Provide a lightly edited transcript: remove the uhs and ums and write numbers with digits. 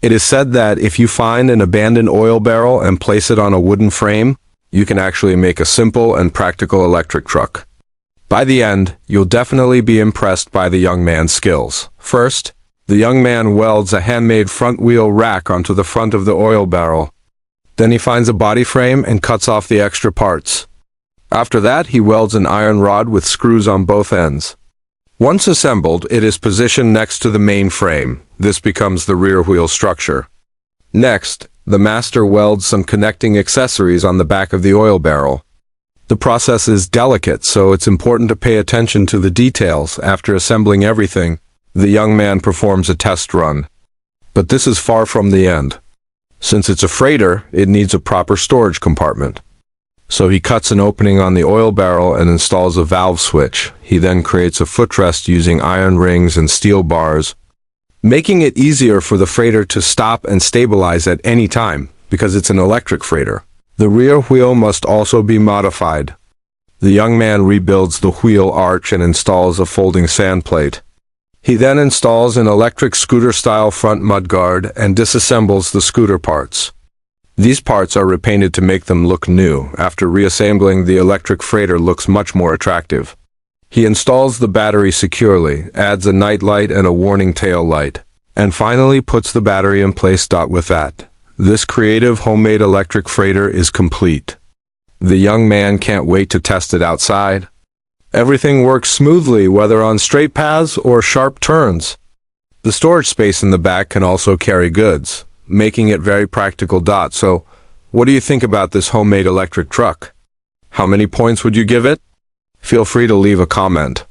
It is said that if you find an abandoned oil barrel and place it on a wooden frame, you can actually make a simple and practical electric truck. By the end, you'll definitely be impressed by the young man's skills. First, the young man welds a handmade front wheel rack onto the front of the oil barrel. Then he finds a body frame and cuts off the extra parts. After that, he welds an iron rod with screws on both ends. Once assembled, it is positioned next to the main frame. This becomes the rear wheel structure. Next, the master welds some connecting accessories on the back of the oil barrel. The process is delicate, so it's important to pay attention to the details. After assembling everything, the young man performs a test run. But this is far from the end. Since it's a freighter, it needs a proper storage compartment. So he cuts an opening on the oil barrel and installs a valve switch. He then creates a footrest using iron rings and steel bars, making it easier for the freighter to stop and stabilize at any time, because it's an electric freighter. The rear wheel must also be modified. The young man rebuilds the wheel arch and installs a folding sand plate. He then installs an electric scooter-style front mudguard and disassembles the scooter parts. These parts are repainted to make them look new. After reassembling, the electric freighter looks much more attractive. He installs the battery securely, adds a night light and a warning tail light, and finally puts the battery in place. With that, this creative homemade electric freighter is complete. The young man can't wait to test it outside. Everything works smoothly, whether on straight paths or sharp turns. The storage space in the back can also carry goods, making it very practical. So, what do you think about this homemade electric truck? How many points would you give it? Feel free to leave a comment.